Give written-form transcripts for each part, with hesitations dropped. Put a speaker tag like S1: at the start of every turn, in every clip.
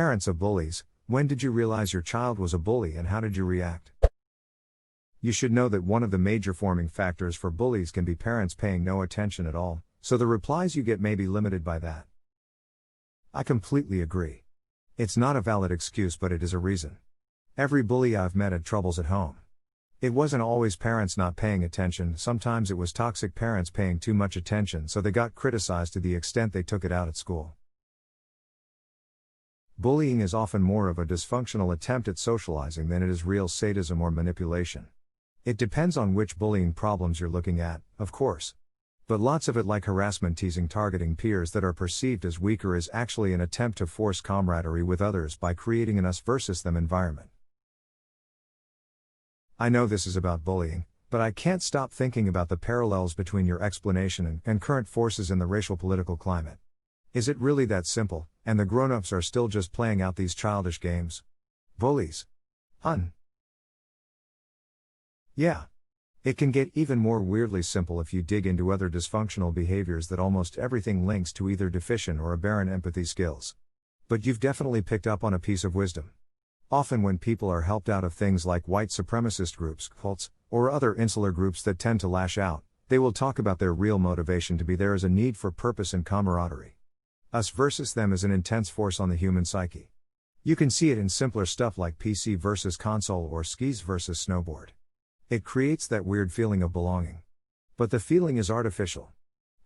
S1: Parents of bullies, when did you realize your child was a bully and how did you react? You should know that one of the major forming factors for bullies can be parents paying no attention at all, so the replies you get may be limited by that. I completely agree. It's not a valid excuse, but it is a reason. Every bully I've met had troubles at home. It wasn't always parents not paying attention, sometimes it was toxic parents paying too much attention, so they got criticized to the extent they took it out at school. Bullying is often more of a dysfunctional attempt at socializing than it is real sadism or manipulation. It depends on which bullying problems you're looking at, of course. But lots of it, like harassment, teasing, targeting peers that are perceived as weaker, is actually an attempt to force camaraderie with others by creating an us versus them environment. I know this is about bullying, but I can't stop thinking about the parallels between your explanation and current forces in the racial political climate. Is it really that simple, and the grown-ups are still just playing out these childish games? Bullies. Yeah. It can get even more weirdly simple if you dig into other dysfunctional behaviors that almost everything links to either deficient or aberrant empathy skills. But you've definitely picked up on a piece of wisdom. Often when people are helped out of things like white supremacist groups, cults, or other insular groups that tend to lash out, they will talk about their real motivation to be there as a need for purpose and camaraderie. Us versus them is an intense force on the human psyche. You can see it in simpler stuff like PC versus console or skis versus snowboard. It creates that weird feeling of belonging. But the feeling is artificial.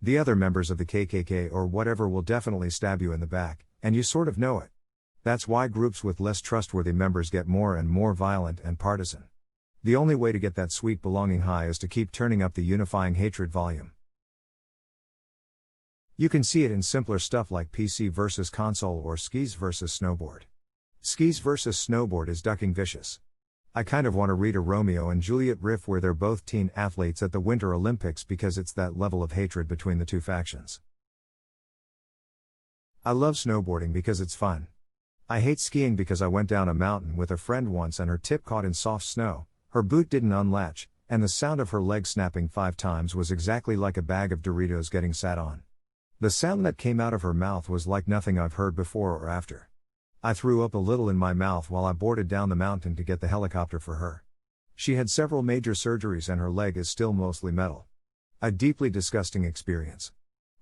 S1: The other members of the KKK or whatever will definitely stab you in the back, and you sort of know it. That's why groups with less trustworthy members get more and more violent and partisan. The only way to get that sweet belonging high is to keep turning up the unifying hatred volume. You can see it in simpler stuff like PC versus console or skis versus snowboard. Skis versus snowboard is ducking vicious. I kind of want to read a Romeo and Juliet riff where they're both teen athletes at the Winter Olympics because it's that level of hatred between the two factions. I love snowboarding because it's fun. I hate skiing because I went down a mountain with a friend once and her tip caught in soft snow, her boot didn't unlatch, and the sound of her leg snapping 5 times was exactly like a bag of Doritos getting sat on. The sound that came out of her mouth was like nothing I've heard before or after. I threw up a little in my mouth while I boarded down the mountain to get the helicopter for her. She had several major surgeries and her leg is still mostly metal. A deeply disgusting experience.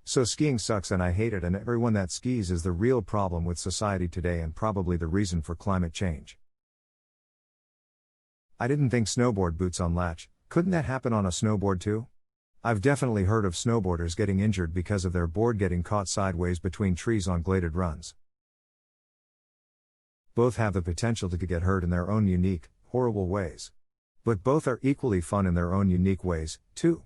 S1: So skiing sucks and I hate it, and everyone that skis is the real problem with society today and probably the reason for climate change. I didn't think snowboard boots unlatch. Couldn't that happen on a snowboard too? I've definitely heard of snowboarders getting injured because of their board getting caught sideways between trees on gladed runs. Both have the potential to get hurt in their own unique, horrible ways. But both are equally fun in their own unique ways, too.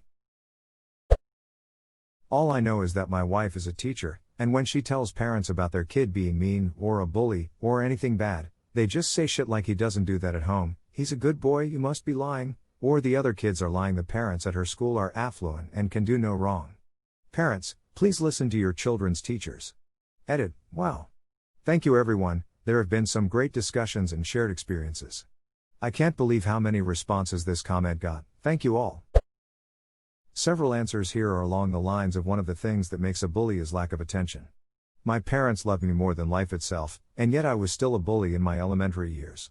S1: All I know is that my wife is a teacher, and when she tells parents about their kid being mean, or a bully, or anything bad, they just say shit like, "He doesn't do that at home, he's a good boy, you must be lying," or "the other kids are lying, the parents at her school are affluent and can do no wrong." Parents, please listen to your children's teachers. Edit. Wow. Thank you everyone, there have been some great discussions and shared experiences. I can't believe how many responses this comment got, thank you all. Several answers here are along the lines of one of the things that makes a bully is lack of attention. My parents loved me more than life itself, and yet I was still a bully in my elementary years.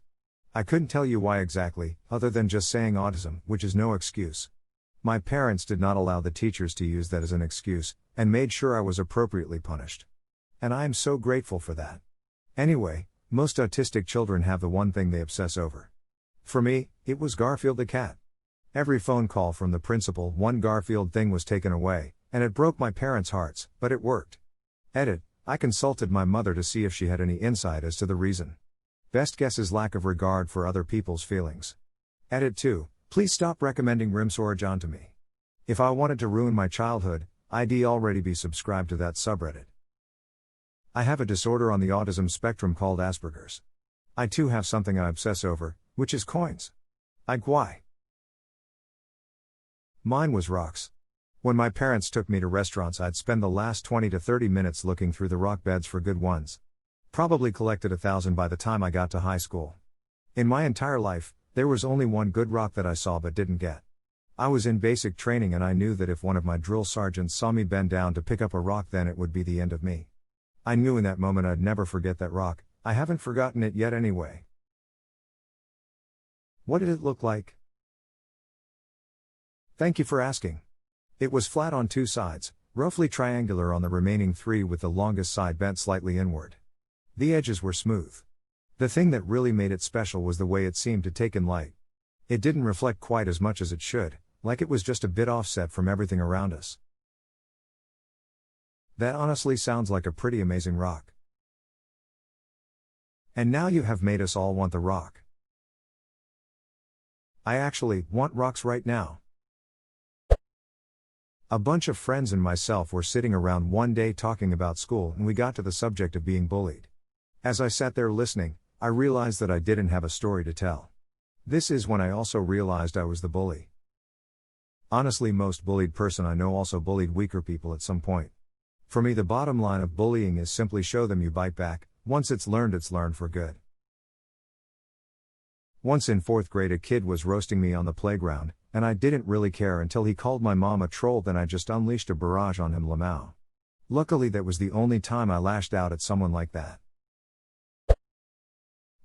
S1: I couldn't tell you why exactly, other than just saying autism, which is no excuse. My parents did not allow the teachers to use that as an excuse, and made sure I was appropriately punished. And I am so grateful for that. Anyway, most autistic children have the one thing they obsess over. For me, it was Garfield the cat. Every phone call from the principal, one Garfield thing was taken away, and it broke my parents' hearts, but it worked. Edit. I consulted my mother to see if she had any insight as to the reason. Best guess is lack of regard for other people's feelings. Edit 2. Please stop recommending Rimsorajan to me. If I wanted to ruin my childhood, I'd already be subscribed to that subreddit. I have a disorder on the autism spectrum called Asperger's. I too have something I obsess over, which is coins. Why? Mine was rocks. When my parents took me to restaurants, I'd spend the last 20 to 30 minutes looking through the rock beds for good ones. Probably collected 1,000 by the time I got to high school. In my entire life, there was only one good rock that I saw but didn't get. I was in basic training and I knew that if one of my drill sergeants saw me bend down to pick up a rock, then it would be the end of me. I knew in that moment I'd never forget that rock. I haven't forgotten it yet anyway. What did it look like? Thank you for asking. It was flat on 2 sides, roughly triangular on the remaining 3 with the longest side bent slightly inward. The edges were smooth. The thing that really made it special was the way it seemed to take in light. It didn't reflect quite as much as it should, like it was just a bit offset from everything around us. That honestly sounds like a pretty amazing rock. And now you have made us all want the rock. I actually want rocks right now. A bunch of friends and myself were sitting around one day talking about school, and we got to the subject of being bullied. As I sat there listening, I realized that I didn't have a story to tell. This is when I also realized I was the bully. Honestly, most bullied person I know also bullied weaker people at some point. For me, the bottom line of bullying is simply show them you bite back. Once it's learned for good. Once in 4th grade, a kid was roasting me on the playground, and I didn't really care until he called my mom a troll. Then I just unleashed a barrage on him. Lamau. Luckily, that was the only time I lashed out at someone like that.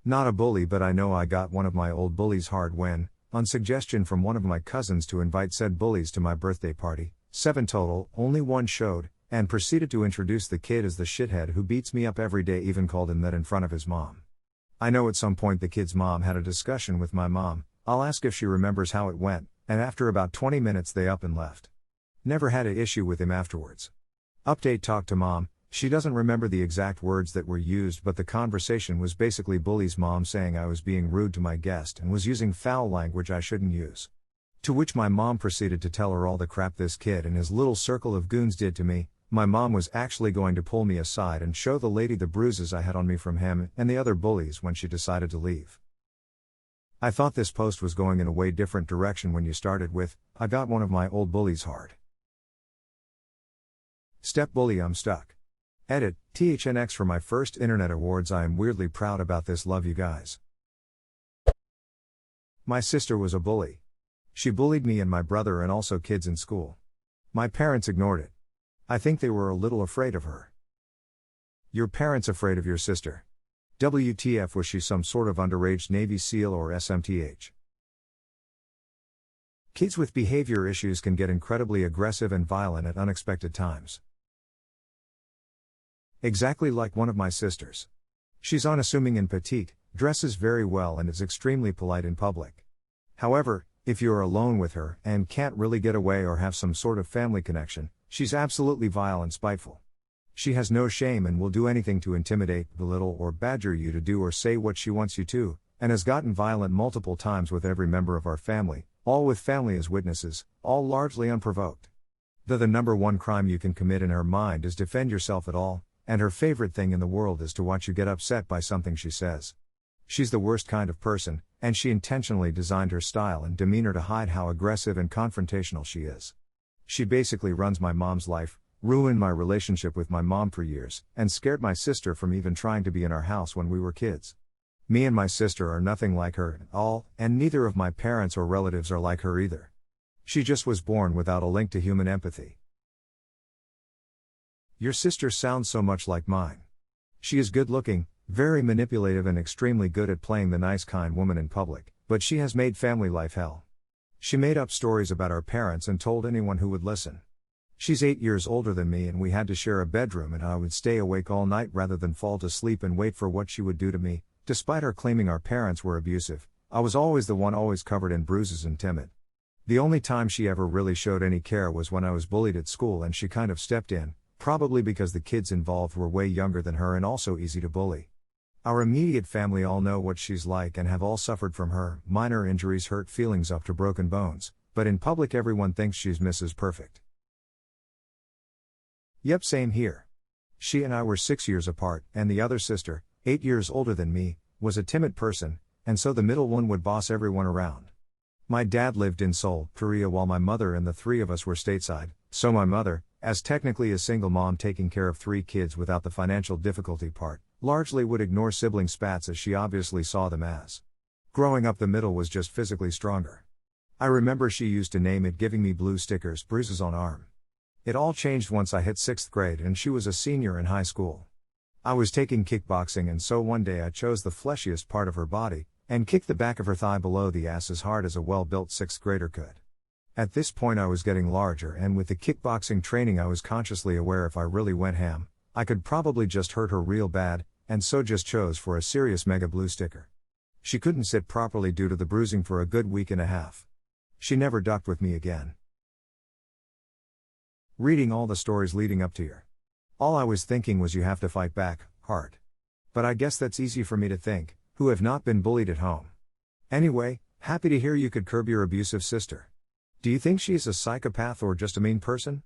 S1: Not a bully, but I know I got one of my old bullies hard when, on suggestion from one of my cousins to invite said bullies to my birthday party, 7 total, only 1 showed, and proceeded to introduce the kid as the shithead who beats me up every day, even called him that in front of his mom. I know at some point the kid's mom had a discussion with my mom. I'll ask if she remembers how it went, and after about 20 minutes they up and left. Never had an issue with him afterwards. Update: talk to mom. She doesn't remember the exact words that were used, but the conversation was basically bully's mom saying I was being rude to my guest and was using foul language I shouldn't use. To which my mom proceeded to tell her all the crap this kid and his little circle of goons did to me. My mom was actually going to pull me aside and show the lady the bruises I had on me from him and the other bullies when she decided to leave. I thought this post was going in a way different direction when you started with, I got one of my old bullies hard. Step bully, I'm stuck. Edit, THNX for my first Internet Awards. I am weirdly proud about this. Love you guys. My sister was a bully. She bullied me and my brother and also kids in school. My parents ignored it. I think they were a little afraid of her. Your parents afraid of your sister? WTF, was she some sort of underage Navy SEAL or SMTH? Kids with behavior issues can get incredibly aggressive and violent at unexpected times. Exactly like one of my sisters. She's unassuming and petite, dresses very well and is extremely polite in public. However, if you're alone with her and can't really get away or have some sort of family connection, she's absolutely vile and spiteful. She has no shame and will do anything to intimidate, belittle, or badger you to do or say what she wants you to, and has gotten violent multiple times with every member of our family, all with family as witnesses, all largely unprovoked. The number one crime you can commit in her mind is defend yourself at all, and her favorite thing in the world is to watch you get upset by something she says. She's the worst kind of person, and she intentionally designed her style and demeanor to hide how aggressive and confrontational she is. She basically runs my mom's life, ruined my relationship with my mom for years, and scared my sister from even trying to be in our house when we were kids. Me and my sister are nothing like her at all, and neither of my parents or relatives are like her either. She just was born without a link to human empathy. Your sister sounds so much like mine. She is good looking, very manipulative and extremely good at playing the nice kind woman in public, but she has made family life hell. She made up stories about our parents and told anyone who would listen. She's 8 years older than me and we had to share a bedroom, and I would stay awake all night rather than fall to sleep and wait for what she would do to me. Despite her claiming our parents were abusive, I was always the one always covered in bruises and timid. The only time she ever really showed any care was when I was bullied at school, and she kind of stepped in, probably because the kids involved were way younger than her and also easy to bully. Our immediate family all know what she's like and have all suffered from her. Minor injuries hurt feelings up to broken bones, but in public everyone thinks she's Mrs. Perfect. Yep, same here. She and I were 6 years apart, and the other sister, 8 years older than me, was a timid person, and so the middle one would boss everyone around. My dad lived in Seoul, Korea, while my mother and the 3 of us were stateside, so my mother, as technically a single mom taking care of 3 kids without the financial difficulty part, largely would ignore sibling spats as she obviously saw them as. Growing up, the middle was just physically stronger. I remember she used to name it giving me blue stickers, bruises on arm. It all changed once I hit 6th grade and she was a senior in high school. I was taking kickboxing, and so one day I chose the fleshiest part of her body, and kicked the back of her thigh below the ass as hard as a well-built 6th grader could. At this point I was getting larger, and with the kickboxing training I was consciously aware if I really went ham, I could probably just hurt her real bad, and so just chose for a serious mega blue sticker. She couldn't sit properly due to the bruising for a good week and a half. She never ducked with me again. Reading all the stories leading up to your. All I was thinking was you have to fight back, hard. But I guess that's easy for me to think, who have not been bullied at home. Anyway, happy to hear you could curb your abusive sister. Do you think she's a psychopath or just a mean person?